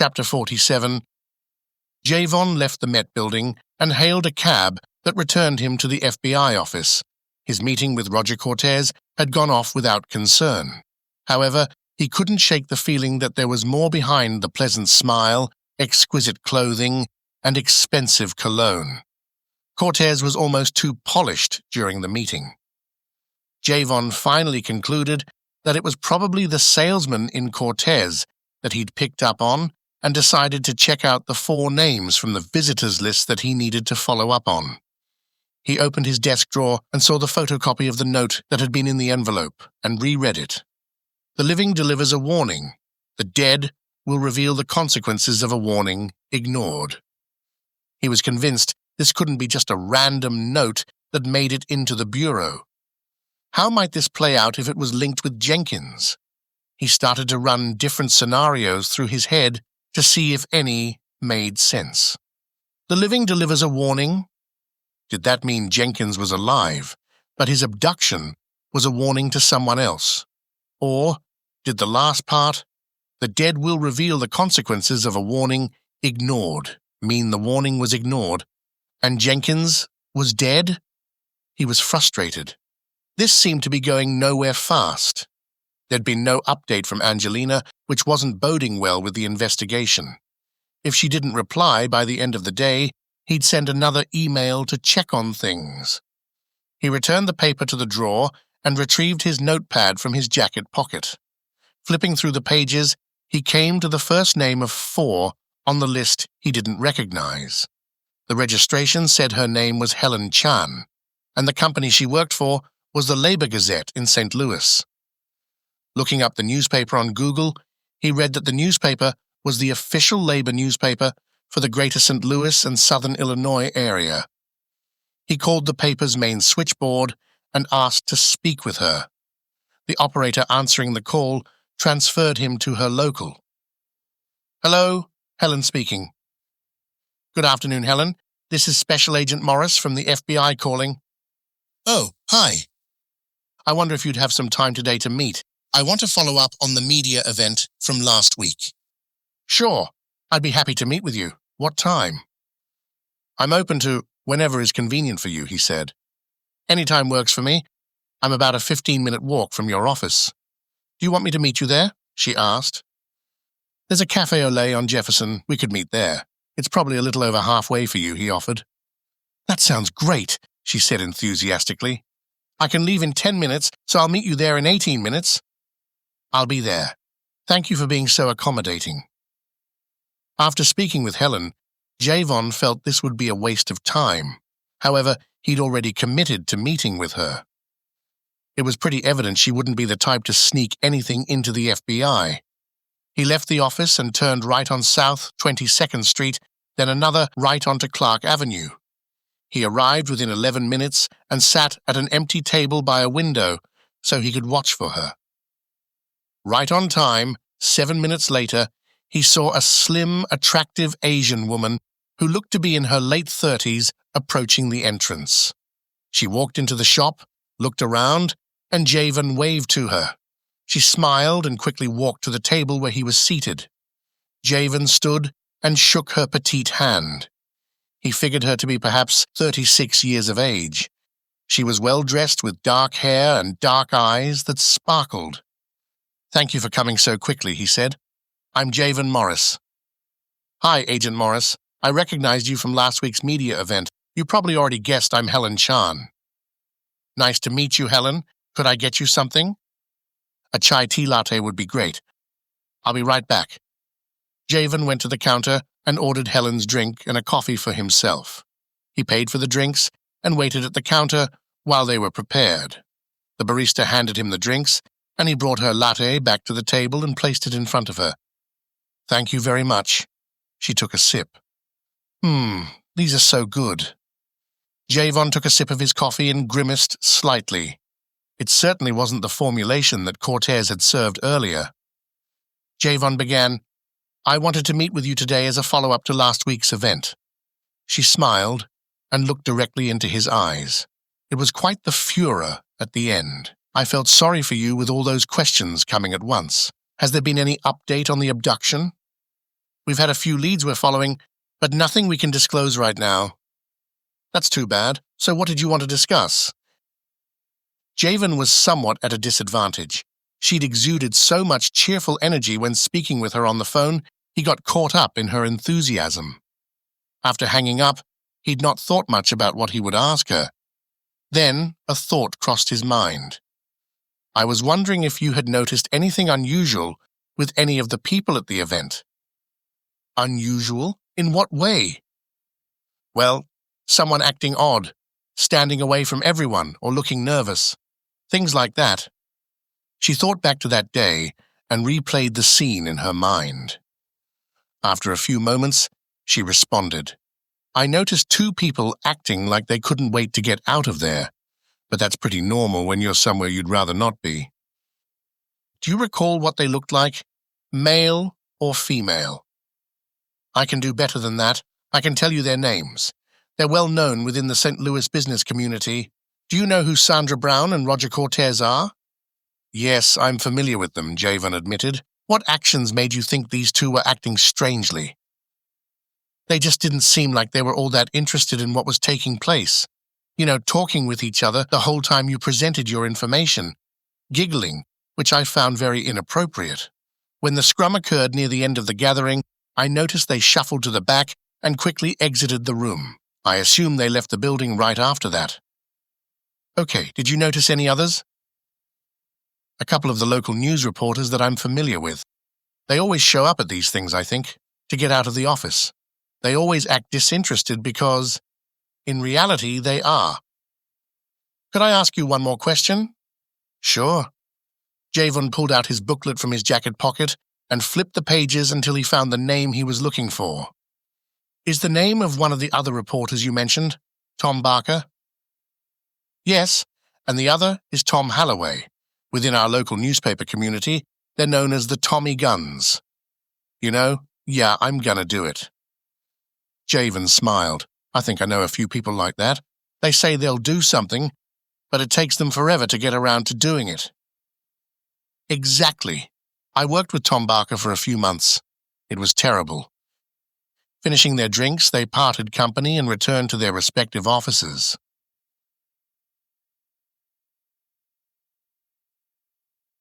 Chapter 47. Javon left the Met Building and hailed a cab that returned him to the FBI office. His meeting with Roger Cortez had gone off without concern. However, he couldn't shake the feeling that there was more behind the pleasant smile, exquisite clothing, and expensive cologne. Cortez was almost too polished during the meeting. Javon finally concluded that it was probably the salesman in Cortez that he'd picked up on and decided to check out the 4 names from the visitors list that he needed to follow up on. He opened his desk drawer and saw the photocopy of the note that had been in the envelope and reread it. The living delivers a warning. The dead will reveal the consequences of a warning ignored. He was convinced this couldn't be just a random note that made it into the bureau. How might this play out if it was linked with Jenkins? He started to run different scenarios through his head to see if any made sense. The living delivers a warning. Did that mean Jenkins was alive, but his abduction was a warning to someone else? Or did the last part, the dead will reveal the consequences of a warning ignored, mean the warning was ignored, and Jenkins was dead? He was frustrated. This seemed to be going nowhere fast. There'd been no update from Angelina, which wasn't boding well with the investigation. If she didn't reply by the end of the day, he'd send another email to check on things. He returned the paper to the drawer and retrieved his notepad from his jacket pocket. Flipping through the pages, he came to the first name of 4 on the list he didn't recognize. The registration said her name was Helen Chan, and the company she worked for was the Labor Gazette in St. Louis. Looking up the newspaper on Google, he read that the newspaper was the official labor newspaper for the greater St. Louis and southern Illinois area. He called the paper's main switchboard and asked to speak with her. The operator answering the call transferred him to her local. "Hello, Helen speaking." "Good afternoon, Helen. This is Special Agent Morris from the FBI calling." "Oh, hi. "I wonder if you'd have some time today to meet. I want to follow up on the media event from last week." "Sure. I'd be happy to meet with you. What time?" "I'm open to whenever is convenient for you," he said. "Any time works for me. I'm about a 15-minute walk from your office." "Do you want me to meet you there?" she asked. "There's a cafe au lait on Jefferson. We could meet there. It's probably a little over halfway for you," he offered. "That sounds great," she said enthusiastically. "I can leave in 10 minutes, so I'll meet you there in 18 minutes. "I'll be there. Thank you for being so accommodating." After speaking with Helen, Javon felt this would be a waste of time. However, he'd already committed to meeting with her. It was pretty evident she wouldn't be the type to sneak anything into the FBI. He left the office and turned right on South 22nd Street, then another right onto Clark Avenue. He arrived within 11 minutes and sat at an empty table by a window so he could watch for her. Right on time, 7 minutes later, he saw a slim, attractive Asian woman who looked to be in her late 30s approaching the entrance. She walked into the shop, looked around, and Javon waved to her. She smiled and quickly walked to the table where he was seated. Javon stood and shook her petite hand. He figured her to be perhaps 36 years of age. She was well-dressed with dark hair and dark eyes that sparkled. "Thank you for coming so quickly," he said. "I'm Javon Morris." "Hi, Agent Morris. I recognized you from last week's media event. You probably already guessed I'm Helen Chan." "Nice to meet you, Helen. Could I get you something?" "A chai tea latte would be great. I'll be right back." Javon went to the counter and ordered Helen's drink and a coffee for himself. He paid for the drinks and waited at the counter while they were prepared. The barista handed him the drinks, and he brought her latte back to the table and placed it in front of her. "Thank you very much." She took a sip. These are so good." Javon took a sip of his coffee and grimaced slightly. It certainly wasn't the formulation that Cortez had served earlier. Javon began, "I wanted to meet with you today as a follow-up to last week's event." She smiled and looked directly into his eyes. It was quite the furor at the end. "I felt sorry for you with all those questions coming at once. Has there been any update on the abduction?" We've had a few leads we're following, but nothing we can disclose right now. That's too bad. So what did you want to discuss? Javon was somewhat at a disadvantage. She'd exuded so much cheerful energy when speaking with her on the phone, he got caught up in her enthusiasm. After hanging up, he'd not thought much about what he would ask her. Then a thought crossed his mind. I was wondering if you had noticed anything unusual with any of the people at the event. Unusual? In what way? Well, someone acting odd, standing away from everyone or looking nervous. Things like that. She thought back to that day and replayed the scene in her mind. After a few moments, she responded. I noticed 2 people acting like they couldn't wait to get out of there, but that's pretty normal when you're somewhere you'd rather not be. Do you recall what they looked like? Male or female? I can do better than that. I can tell you their names. They're well known within the St. Louis business community. Do you know who Sandra Brown and Roger Cortez are? Yes, I'm familiar with them, Javon admitted. What actions made you think these 2 were acting strangely? They just didn't seem like they were all that interested in what was taking place. Talking with each other the whole time you presented your information. Giggling, which I found very inappropriate. When the scrum occurred near the end of the gathering, I noticed they shuffled to the back and quickly exited the room. I assume they left the building right after that. Okay, did you notice any others? A couple of the local news reporters that I'm familiar with. They always show up at these things, I think, to get out of the office. They always act disinterested because, in reality, they are. Could I ask you one more question? Sure. Javon pulled out his booklet from his jacket pocket and flipped the pages until he found the name he was looking for. Is the name of one of the other reporters you mentioned Tom Barker? Yes, and the other is Tom Halloway. Within our local newspaper community, they're known as the Tommy Guns. Yeah, I'm gonna do it. Javon smiled. I think I know a few people like that. They say they'll do something, but it takes them forever to get around to doing it. Exactly. I worked with Tom Barker for a few months. It was terrible. Finishing their drinks, they parted company and returned to their respective offices.